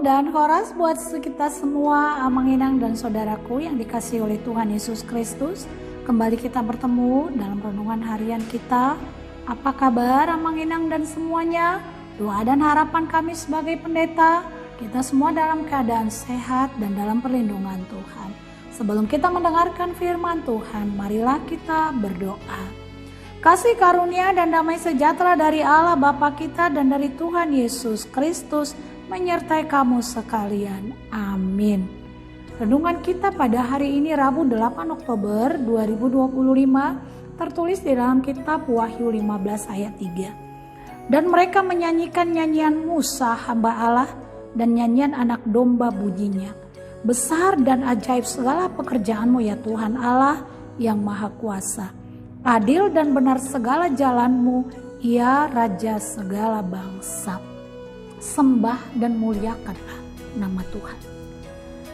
dan Horas buat kita semua, Amanginang dan saudaraku yang dikasihi oleh Tuhan Yesus Kristus. Kembali kita bertemu dalam renungan harian kita. Apa kabar Amanginang dan semuanya? Doa dan harapan kami sebagai pendeta, kita semua dalam keadaan sehat dan dalam perlindungan Tuhan. Sebelum kita mendengarkan firman Tuhan, marilah kita berdoa. Kasih karunia dan damai sejahtera dari Allah Bapa kita dan dari Tuhan Yesus Kristus menyertai kamu sekalian. Amin. Renungan kita pada hari ini Rabu 8 Oktober 2025 tertulis di dalam kitab Wahyu 15 ayat 3. Dan mereka menyanyikan nyanyian Musa hamba Allah dan nyanyian anak domba bunyinya. Besar dan ajaib segala pekerjaanmu ya Tuhan Allah yang maha kuasa. Adil dan benar segala jalanmu, ya Raja segala bangsa. Sembah dan muliakanlah nama Tuhan.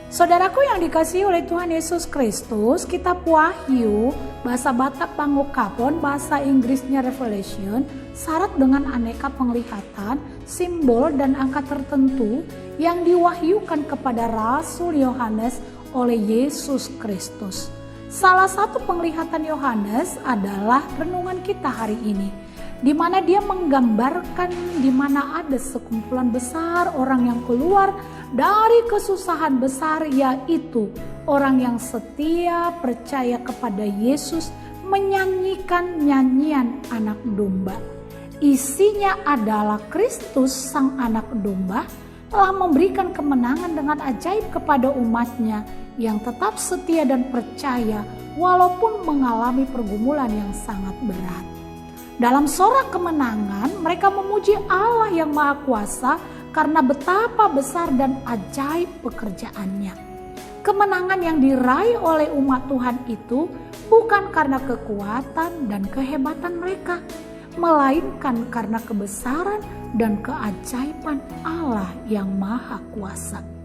Saudaraku yang dikasihi oleh Tuhan Yesus Kristus, kitab Wahyu, bahasa Batak Pangukapon, bahasa Inggrisnya Revelation, syarat dengan aneka penglihatan, simbol dan angka tertentu yang diwahyukan kepada Rasul Yohanes oleh Yesus Kristus. Salah satu penglihatan Yohanes adalah renungan kita hari ini, di mana dia menggambarkan di mana ada sekumpulan besar orang yang keluar dari kesusahan besar, yaitu orang yang setia percaya kepada Yesus menyanyikan nyanyian anak domba. Isinya adalah Kristus sang anak domba telah memberikan kemenangan dengan ajaib kepada umatnya yang tetap setia dan percaya walaupun mengalami pergumulan yang sangat berat. Dalam sorak kemenangan, mereka memuji Allah yang Maha Kuasa karena betapa besar dan ajaib pekerjaannya. Kemenangan yang diraih oleh umat Tuhan itu bukan karena kekuatan dan kehebatan mereka, melainkan karena kebesaran dan keajaiban Allah yang Maha Kuasa.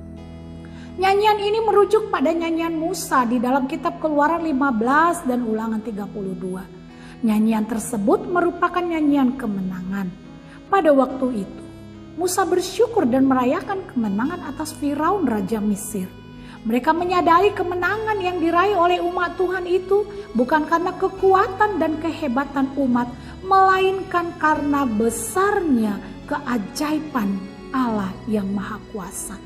Nyanyian ini merujuk pada nyanyian Musa di dalam kitab Keluaran 15 dan Ulangan 32. Nyanyian tersebut merupakan nyanyian kemenangan. Pada waktu itu, Musa bersyukur dan merayakan kemenangan atas Firaun Raja Mesir. Mereka menyadari kemenangan yang diraih oleh umat Tuhan itu bukan karena kekuatan dan kehebatan umat, melainkan karena besarnya keajaiban Allah yang Maha Kuasa.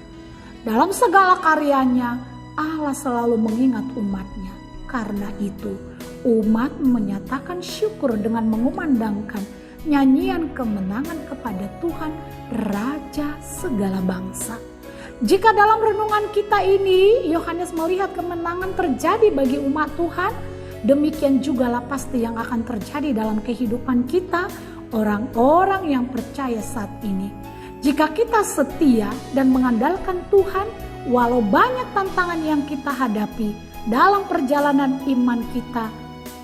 Dalam segala karyanya, Allah selalu mengingat umatnya. Karena itu, umat menyatakan syukur dengan mengumandangkan nyanyian kemenangan kepada Tuhan, Raja segala bangsa. Jika dalam renungan kita ini, Yohanes melihat kemenangan terjadi bagi umat Tuhan, demikian jugalah pasti yang akan terjadi dalam kehidupan kita, orang-orang yang percaya saat ini. Jika kita setia dan mengandalkan Tuhan, walau banyak tantangan yang kita hadapi dalam perjalanan iman kita,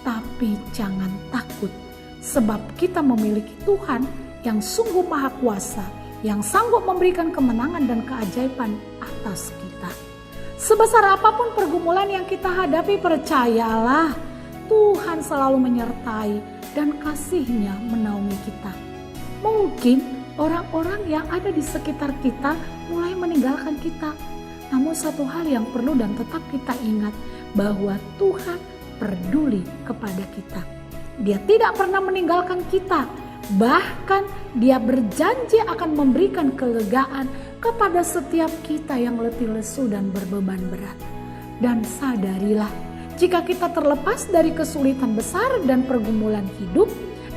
tapi jangan takut, sebab kita memiliki Tuhan yang sungguh Maha Kuasa, yang sanggup memberikan kemenangan dan keajaiban atas kita. Sebesar apapun pergumulan yang kita hadapi, percayalah, Tuhan selalu menyertai dan kasih-Nya menaungi kita. Mungkin orang-orang yang ada di sekitar kita mulai meninggalkan kita. Namun satu hal yang perlu dan tetap kita ingat, bahwa Tuhan peduli kepada kita. Dia tidak pernah meninggalkan kita. Bahkan Dia berjanji akan memberikan kelegaan kepada setiap kita yang letih lesu dan berbeban berat. Dan sadarilah, jika kita terlepas dari kesulitan besar dan pergumulan hidup,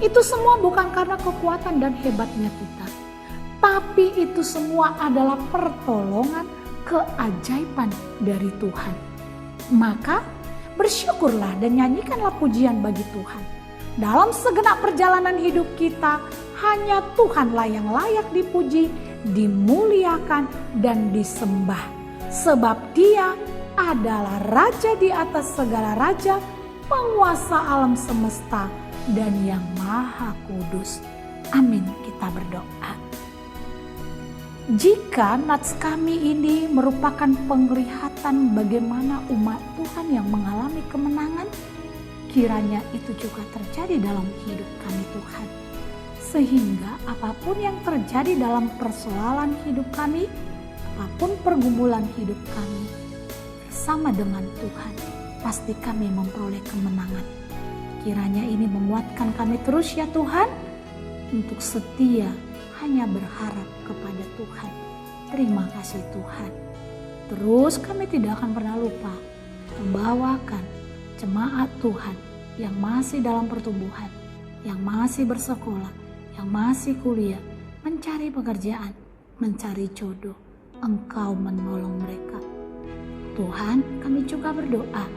itu semua bukan karena kekuatan dan hebatnya kita, tapi itu semua adalah pertolongan keajaiban dari Tuhan. Maka bersyukurlah dan nyanyikanlah pujian bagi Tuhan. Dalam segenap perjalanan hidup kita, hanya Tuhanlah yang layak dipuji, dimuliakan, dan disembah. Sebab Dia adalah Raja di atas segala raja, penguasa alam semesta, dan yang Maha Kudus. Amin. Kita berdoa. Jika nats kami ini merupakan penglihatan bagaimana umat Tuhan yang mengalami kemenangan, kiranya itu juga terjadi dalam hidup kami Tuhan. Sehingga apapun yang terjadi dalam persoalan hidup kami, apapun pergumulan hidup kami, bersama dengan Tuhan, pasti kami memperoleh kemenangan. Kiranya ini menguatkan kami terus ya Tuhan, untuk setia hanya berharap kepada Tuhan. Terima kasih Tuhan. Terus kami tidak akan pernah lupa membawakan jemaat Tuhan yang masih dalam pertumbuhan, yang masih bersekolah, yang masih kuliah, mencari pekerjaan, mencari jodoh. Engkau menolong mereka. Tuhan, kami juga berdoa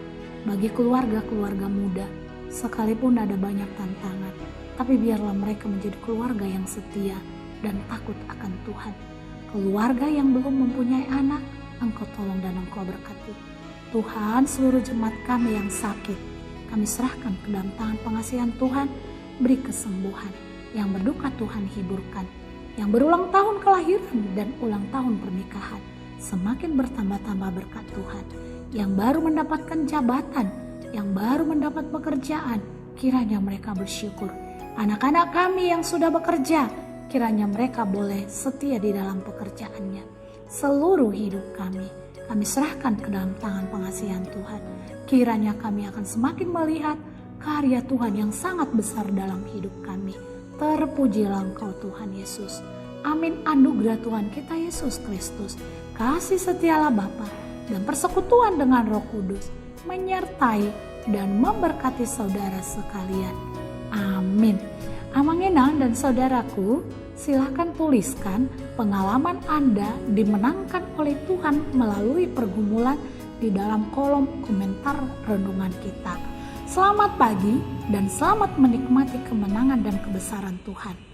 bagi keluarga-keluarga muda, sekalipun ada banyak tantangan, tapi biarlah mereka menjadi keluarga yang setia dan takut akan Tuhan. Keluarga yang belum mempunyai anak, Engkau tolong dan Engkau berkati. Tuhan, seluruh jemaat kami yang sakit, kami serahkan ke dalam tangan pengasihan Tuhan. Beri kesembuhan. Yang berduka Tuhan hiburkan. Yang berulang tahun kelahiran dan ulang tahun pernikahan, semakin bertambah-tambah berkat Tuhan. Yang baru mendapatkan jabatan, yang baru mendapat pekerjaan, kiranya mereka bersyukur. Anak-anak kami yang sudah bekerja, kiranya mereka boleh setia di dalam pekerjaannya. Seluruh hidup kami serahkan ke dalam tangan pengasihan Tuhan. Kiranya kami akan semakin melihat karya Tuhan yang sangat besar dalam hidup kami. Terpujilah Engkau Tuhan Yesus. Amin. Anugerah Tuhan kita Yesus Kristus, kasih setialah Bapa, dan persekutuan dengan Roh Kudus menyertai dan memberkati saudara sekalian. Amin. Amangenang dan saudaraku, silakan tuliskan pengalaman Anda dimenangkan oleh Tuhan melalui pergumulan di dalam kolom komentar renungan kita. Selamat pagi dan selamat menikmati kemenangan dan kebesaran Tuhan.